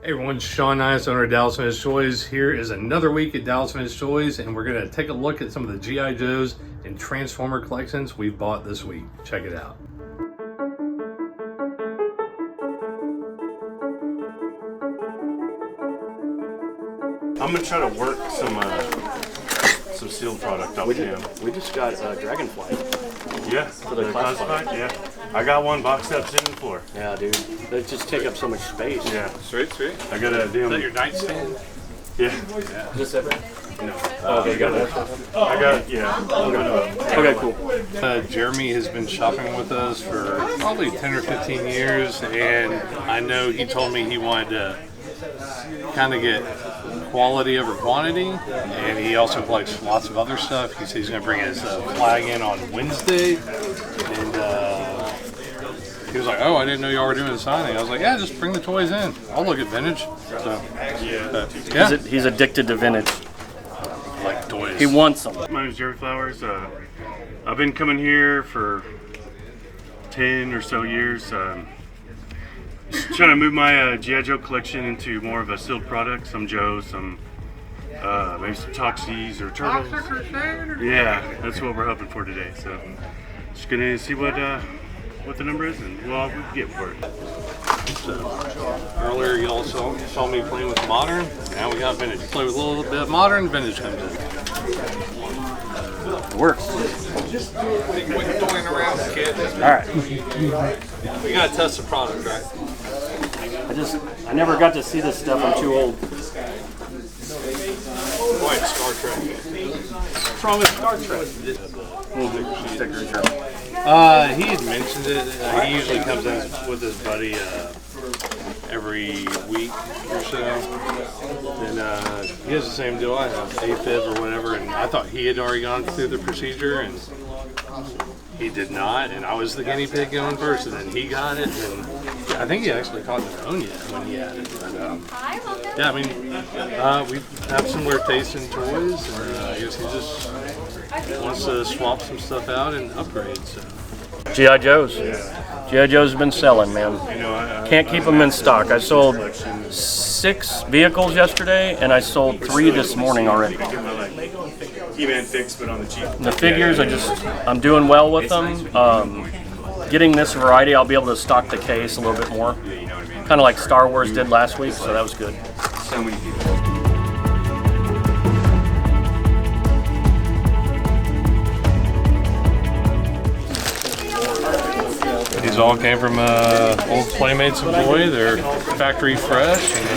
Hey everyone, Sean Nice, owner of Dallas Vintage Toys. Here is another week at Dallas Vintage Toys, and we're going to take a look at some of the G.I. Joes and Transformer collections we've bought this week. Check it out. I'm going to try to work some sealed product up to him. We just got Dragonfly. Yeah, for the classified. Yeah, I got one boxed up sitting on the floor. Yeah, dude, they just take up so much space. Yeah, Sweet. I got a damn. Is that your nightstand? Yeah. Is this separate? No. Okay, you got more stuff. I got. Yeah. Okay, cool. Jeremy has been shopping with us for probably 10 or 15 years, and I know he told me he wanted to kind of get quality over quantity, and he also collects lots of other stuff. He says he's going to bring his flag in on Wednesday, and he was like, "Oh, I didn't know y'all were doing the signing." I was like, "Yeah, just bring the toys in. I'll look at vintage." So, yeah. He's addicted to vintage. Like toys. He wants them. My name's Jerry Flowers. I've been coming here for 10 or so years. Just trying to move my G.I. Joe collection into more of a sealed product. Some Joes, some maybe some Toxies or Turtles. Yeah, that's what we're hoping for today. So just gonna see what the number is and what we can get for it. So, earlier you all saw me playing with modern. Now we got vintage. Play with a little bit of modern, vintage comes in. It works. Quit toying around, kid. All right. We gotta test the product, right? I never got to see this stuff. I'm too old. Quite Star Trek. What's wrong with Star Trek? He had mentioned it. He usually comes in with his buddy every week or so. And he has the same deal I have, AFib or whatever. And I thought he had already gone through the procedure, and he did not. And I was the guinea pig going first, and then he got it. And I think he actually caught pneumonia when he had it. But, yeah, I mean, we have similar tastes in toys, and I guess he just wants to swap some stuff out and upgrade. So. G.I. Joes. G.I. Joe's have been selling, man. Can't keep them in stock. I sold 6 vehicles yesterday, and I sold 3 this morning already. He-Man fix, but on the cheap. The figures, I'm doing well with them. Getting this variety, I'll be able to stock the case a little bit more. Kind of like Star Wars did last week, so that was good. So many people. These all came from old Playmates employee. They're factory fresh. And,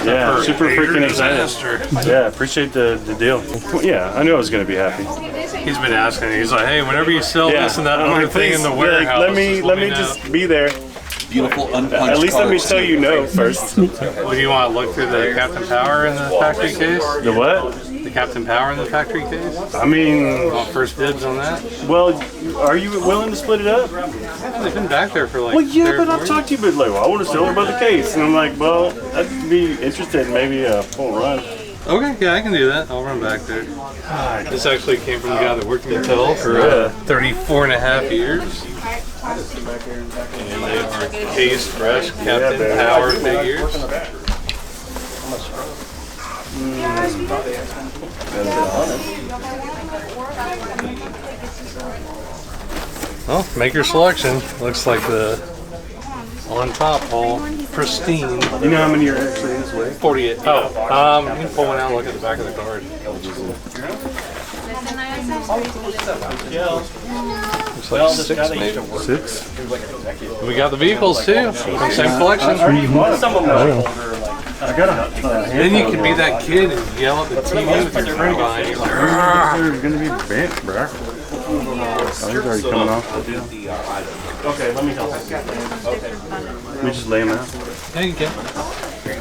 Yeah, super freaking excited. Yeah, appreciate the deal. Yeah, I knew I was going to be happy. He's been asking. He's like, "Hey, whenever you sell this and that I'm other like, thing in the warehouse, let me know." just be there. Beautiful unpunched At least let me cards. tell you no first. What do you want? Look through the Captain Power in the factory case? The what? The Captain Power in the factory case? I mean, Want first dibs on that? well, are you willing to split it up? Yeah, they've been back there for like. Well, yeah, 3 or but 4 I've years. talked to you, but like, well, I want to sell her by the case, and I'm like, well, I'd be interested in maybe a full run. Okay, yeah, I can do that. I'll run back there. This actually came from the guy that worked in Mattel for 34 and a half years. And they are cased fresh Captain Power figures. Well, make your selection. Looks like the on top all pristine. You know how many are actually this way? 48. Oh, you can pull one out and look at the back of the card. Looks like 6 maybe. 6. We got the vehicles too. From same collection. Some of them are older, I got a. Then you can be that kid and yell at the TV with your friend behind you. Like, They're gonna be bent, bro. I think they're already coming off. Okay, let me help. We just lay them out. yeah, you can.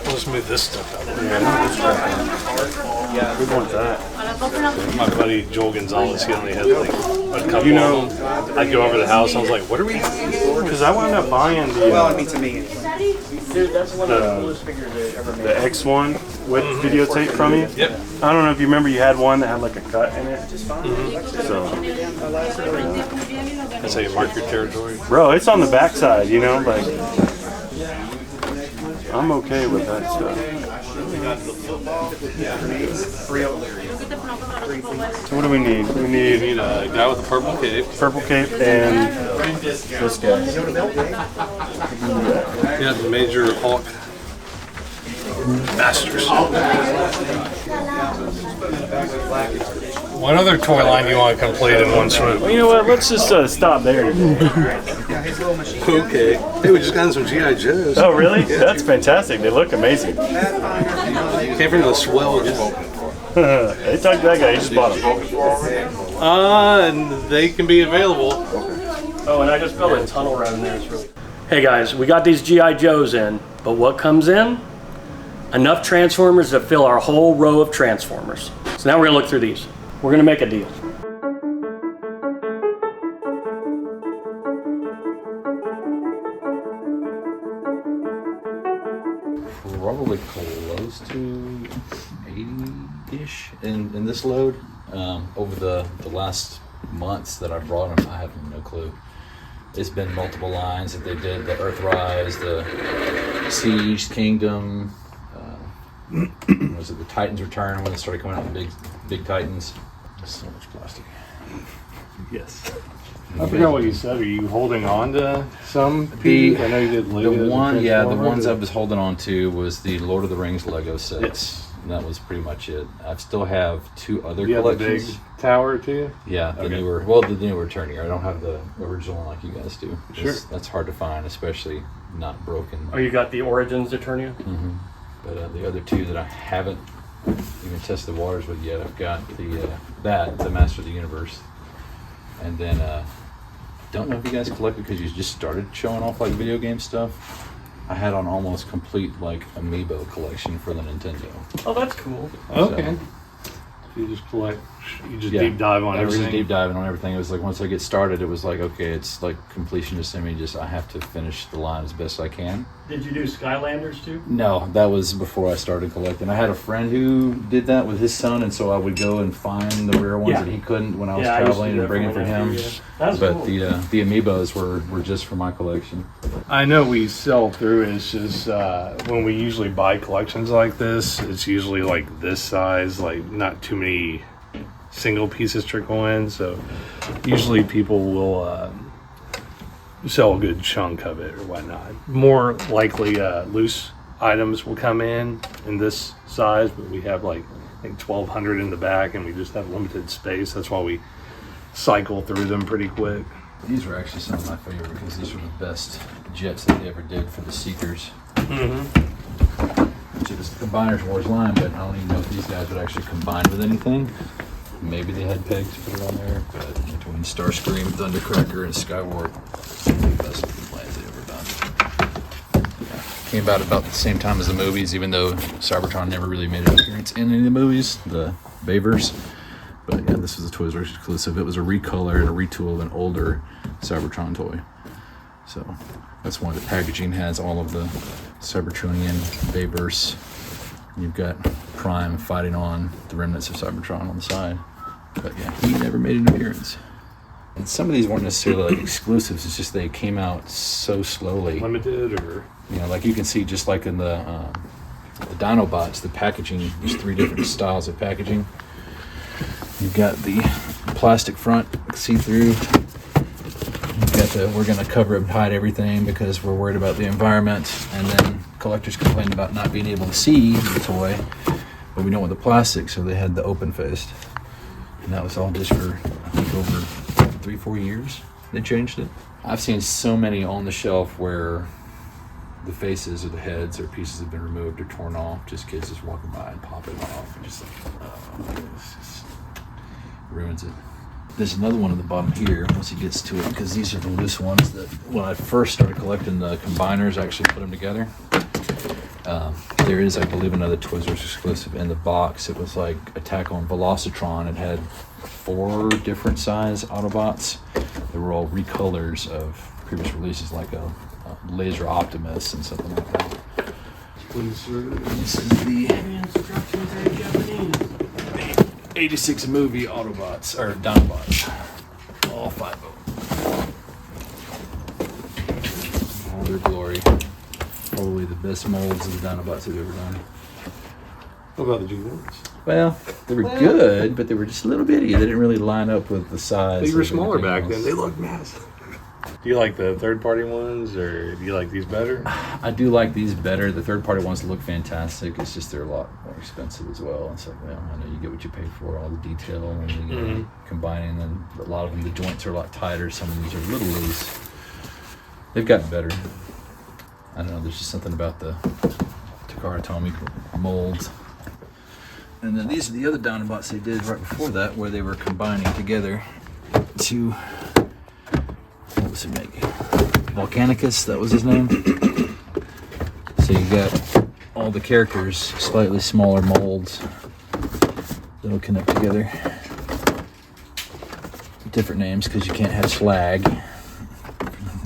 Let's move this stuff out. Yeah, we want that. My buddy Joel Gonzalez, he only had like a couple. You know, of them. I'd go over to the house. I was like, "What are we?" because I wound up buying the. Dude, that's one of the coolest figures they ever made. The X1 with videotape from you. Yep. I don't know if you remember, you had one that had like a cut in it. So, That's how you mark your territory. bro, it's on the backside, you know, like I'm okay with that stuff. So what do we need? We need a guy with a purple cape. Purple cape and this guy. Yeah, the Major Hulk Masters. What other toy line do you want to complete in one swoop? Well, you know what? Let's just stop there. Okay. Hey, we just got some G.I. Joes. Oh, really? Yeah. That's fantastic. They look amazing. Came from the swell. Hey, talk to that guy. He just bought them. And they can be available. Oh, and I just built a tunnel around there. It's really. Hey guys, we got these G.I. Joes in, but what comes in? Enough Transformers to fill our whole row of Transformers. So now we're gonna look through these. We're gonna make a deal. Probably close to 80-ish in this load. Over the last months that I've brought them, I have no clue. It's been multiple lines that they did, the Earthrise, the Siege, Kingdom, was it the Titans Return when they started coming out with big Titans? There's so much plastic. Yes. I forgot what you said. Are you holding on to some pieces? I know you did Lego. The ones I was holding on to was the Lord of the Rings Lego sets. Yes. And that was pretty much it. I still have 2 other you collections. Have the big tower too? Yeah, the newer Return here. I don't have the original one like you guys do. Sure. That's hard to find, especially not broken. Oh, you got the Origins Eternia? Mm-hmm. But the other 2 that I haven't even tested the waters with yet, I've got the Master of the Universe, and then don't know if you guys collected because you just started showing off like video game stuff. I had on almost complete like amiibo collection for the Nintendo. Oh, that's cool. Okay. So you just collect. You just deep dive on everything. I was just deep diving on everything. It was like once I get started, it was like okay, it's like completionist. I mean, I have to finish the line as best I can. Did you do Skylanders too? No, that was before I started collecting. I had a friend who did that with his son, and so I would go and find the rare ones that he couldn't when I was traveling and bring it for him. That's but cool. The amiibos were just for my collection. I know we sell through. It's just when we usually buy collections like this, it's usually like this size, like not too many single pieces trickle in. So usually people will sell a good chunk of it or whatnot. More likely loose items will come in this size, but we have like I think 1,200 in the back, and we just have limited space. That's why we cycle through them pretty quick. These were actually some of my favorite because these were the best jets that they ever did for the Seekers. Mm-hmm. Which is the Combiners Wars line, but I don't even know if these guys would actually combine with anything. Maybe they had pegs to put it on there, but between Starscream, Thundercracker, and Skywarp, some of the best looking planes they've ever done. Yeah. Came about the same time as the movies, even though Cybertron never really made an appearance in any of the movies, the Bavers. But yeah, this was a Toys R Us exclusive. It was a recolor and a retool of an older Cybertron toy. So that's why the packaging has all of the Cybertronian Bayverse. You've got Prime fighting on the remnants of Cybertron on the side. But yeah, he never made an appearance. And some of these weren't necessarily like exclusives, it's just they came out so slowly. Limited or? You know, like you can see just like in the Dinobots, the packaging, there's 3 different styles of packaging. You've got the plastic front, see-through. You've got we're going to cover and hide everything because we're worried about the environment. And then collectors complained about not being able to see the toy, but we don't want the plastic, so they had the open-faced. And that was all just for, I think, over 3-4 years they changed it. I've seen so many on the shelf where the faces or the heads or pieces have been removed or torn off, just kids just walking by and pop it off and just like, oh, this just ruins it. There's another one at the bottom here once he gets to it, because these are the loose ones that when I first started collecting the combiners, I actually put them together. There is, I believe, another Toys R Us exclusive in the box. It was like Attack on Velocitron. It had 4 different size Autobots. They were all recolors of previous releases, like a Laser Optimus and something like that. This is the 86 movie Autobots, or Dinobots. All 5 of them. All their glory. probably the best molds of the Dinobots I've ever done. What about the G1s? Well, they were good, but they were just a little bitty. They didn't really line up with the size. They were of smaller everything back else. then. They looked massive. Do you like the third-party ones, or do you like these better? I do like these better. The third-party ones look fantastic. It's just they're a lot more expensive as well. It's like, well, I know you get what you pay for, all the detail, and you combining them. A lot of them, the joints are a lot tighter. Some of these are a little loose. They've gotten better. I don't know. There's just something about the Takara Tomy molds. And then these are the other Dinobots they did right before that, where they were combining together to, what was it making? Volcanicus, that was his name. So you got all the characters, slightly smaller molds that'll connect together. Different names because you can't have slag.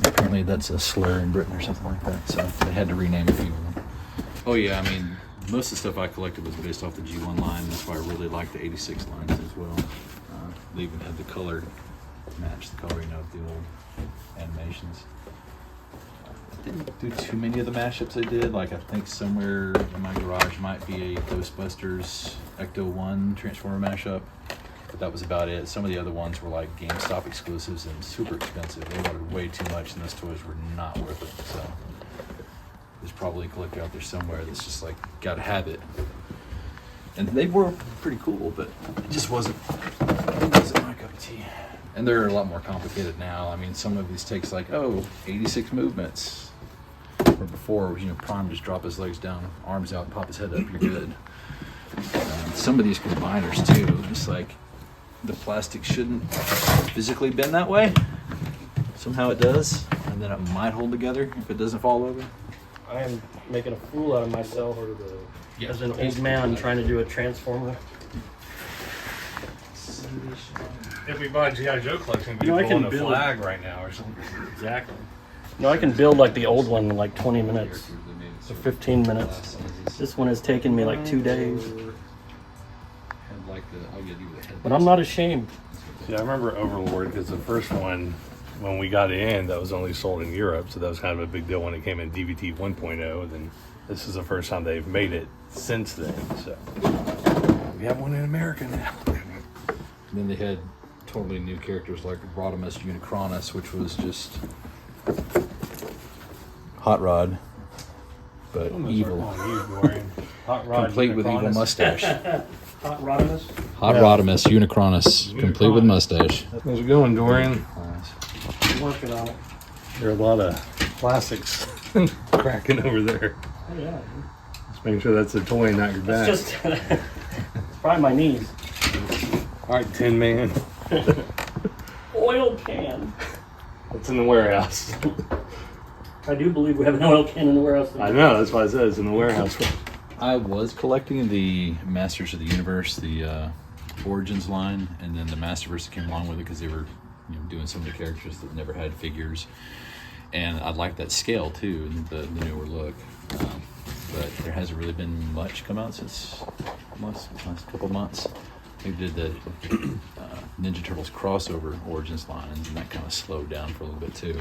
Apparently that's a slur in Britain or something like that, so they had to rename a few of them. Oh yeah, I mean, most of the stuff I collected was based off the G1 line. That's why I really like the 86 lines as well. They even had the color match the coloring of the old animations. I didn't do too many of the mashups they did. Like, I think somewhere in my garage might be a Ghostbusters Ecto 1 Transformer mashup. But that was about it. Some of the other ones were like GameStop exclusives and super expensive. They wanted way too much, and those toys were not worth it. So there's probably a collector out there somewhere that's just like, gotta have it. And they were pretty cool, but it just wasn't my cup of tea. And they're a lot more complicated now. I mean, some of these takes like, 86 movements. Where before, Prime just drop his legs down, arms out, and pop his head up, you're good. Some of these combiners too, it's like the plastic shouldn't physically bend that way. Somehow it does, and then it might hold together if it doesn't fall over. I am making a fool out of myself as an old man trying to do a transformer. If we bought G.I. Joe collection, we'd You know, I be can on a build- flag right now or something. Exactly. No, I can build like the old one in like 20 minutes or 15 minutes. This one has taken me like 2 days, but I'm not ashamed. Yeah, I remember Overlord because the first one, when we got it in, that was only sold in Europe, so that was kind of a big deal when it came in DVT 1.0. Then this is the first time they've made it since then. So we have one in America now. And then they had totally new characters like Rodimus Unicronus, which was just Hot Rod, but evil. Hot Rod, Complete with evil Unicronus. mustache. Hot Rodimus. Hot Rodimus Unicronus, complete with mustache. How's it going, Dorian? I'm working on it. There are a lot of plastics cracking over there. Oh yeah. Just making sure that's a toy, not your back. It's just it's probably my knees. All right, Tin Man. Oil can. It's in the warehouse. I do believe we have an oil can in the warehouse. I know, that's why I said it's in the warehouse. I was collecting the Masters of the Universe, the Origins line, and then the Masterverse that came along with it because they were doing some of the characters that never had figures. And I like that scale too, and the newer look. But there hasn't really been much come out since last couple of months. They did the Ninja Turtles crossover Origins line, and that kind of slowed down for a little bit too.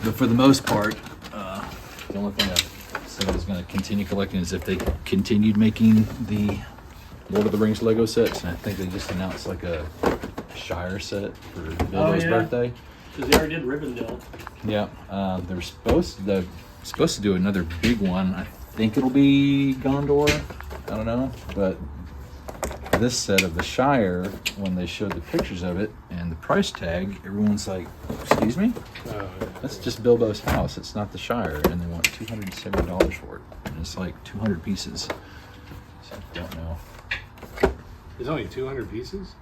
But for the most part, the only thing I said I was going to continue collecting is if they continued making the Lord of the Rings Lego sets, and I think they just announced like a Shire set for Bilbo's birthday. Because they already did Rivendell. Yeah, they're supposed to do another big one. I think it'll be Gondor. I don't know, but this set of the Shire, when they showed the pictures of it and the price tag, everyone's like, "Excuse me, that's just Bilbo's house. It's not the Shire," and they want $270 for it, and it's like 200 pieces. So I don't know. There's only 200 pieces?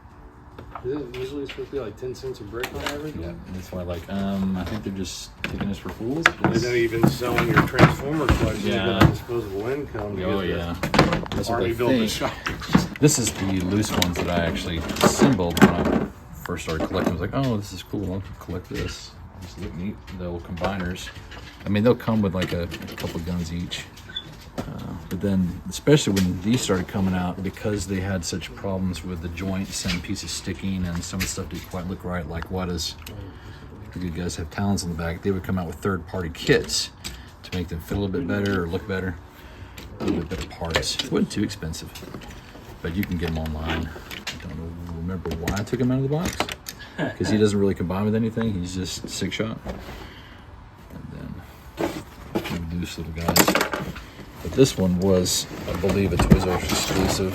Isn't it usually supposed to be like 10 cents a brick on average? Yeah, and that's why I think they're just taking us for fools. They're not even selling your Transformer collection. Yeah. You got disposable income. to Oh get yeah, the that's what Army they built the think. shop. This is the loose ones that I actually assembled when I first started collecting. I was like, oh, this is cool. I'll collect this. These look neat. The little combiners. I mean, they'll come with like a couple guns each. But then, especially when these started coming out, because they had such problems with the joints and pieces sticking, and some of the stuff didn't quite look right, like why does the good guys have talons on the back, they would come out with third-party kits to make them feel a little bit better or look better. A little bit better parts. It wasn't too expensive, but you can get them online. I don't remember why I took him out of the box, because he doesn't really combine with anything. He's just 6-shot. And then loose little guys. But this one was, I believe, a Toys R Us exclusive.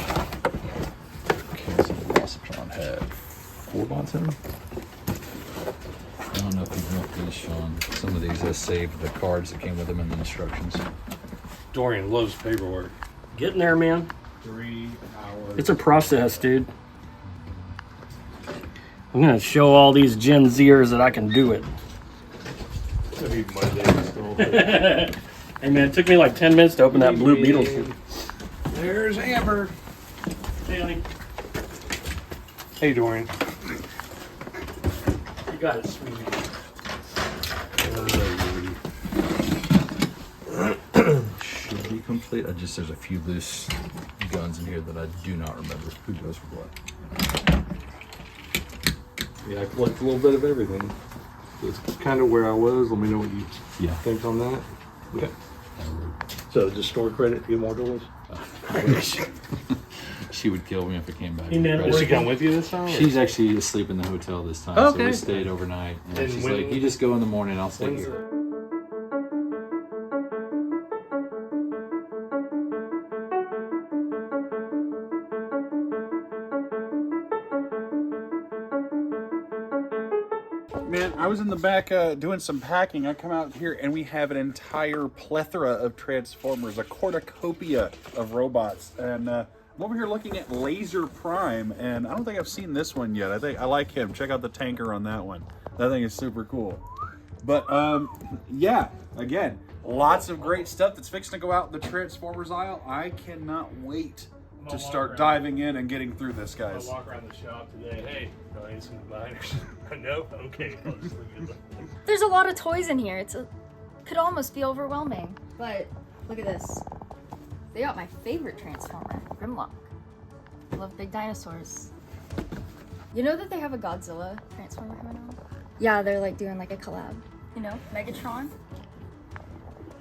Okay, so the Velocitron had 4 bots in them. I don't know if you've looked at these, Sean. Some of these I saved the cards that came with them and the instructions. Dorian loves paperwork. Getting there, man. 3 hours. It's a process, dude. I'm gonna show all these Gen Zers that I can do it. Maybe Monday still. Hey man, it took me like 10 minutes to open that Blue Beetle. There's Amber. Hey, honey. Hey, Dorian. You got it, sweetie. Should be complete. There's a few loose guns in here that I do not remember who goes for what. Yeah, I collect a little bit of everything. That's kind of where I was. Let me know what you think on that. Okay. So just store credit to get more toys? I wish. She would kill me if it came back. Did she come with you this time? She's actually asleep in the hotel this time, so we stayed overnight. And she's like, you just go in the morning, I'll stay here. Man, I was in the back doing some packing. I come out here and we have an entire plethora of Transformers, a cornucopia of robots. And I'm over here looking at Laser Prime, and I don't think I've seen this one yet. I like him. Check out the tanker on that one. That thing is super cool. But yeah, again, lots of great stuff that's fixing to go out in the Transformers aisle. I cannot wait to start diving in and getting through this, guys. I'll walk around the shop today. Hey, do I need some dividers? No? Okay. I'll just leave it. There's a lot of toys in here. Could almost be overwhelming. But look at this. They got my favorite Transformer, Grimlock. I love big dinosaurs. You know that they have a Godzilla Transformer coming out? Yeah, they're like doing like a collab. You know, Megatron,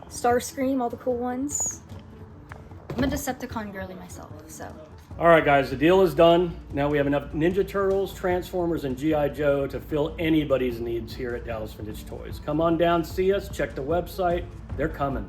Starscream, all the cool ones. I'm a Decepticon girly myself, so. All right, guys, the deal is done. Now we have enough Ninja Turtles, Transformers, and G.I. Joe to fill anybody's needs here at Dallas Vintage Toys. Come on down, see us, check the website. They're coming.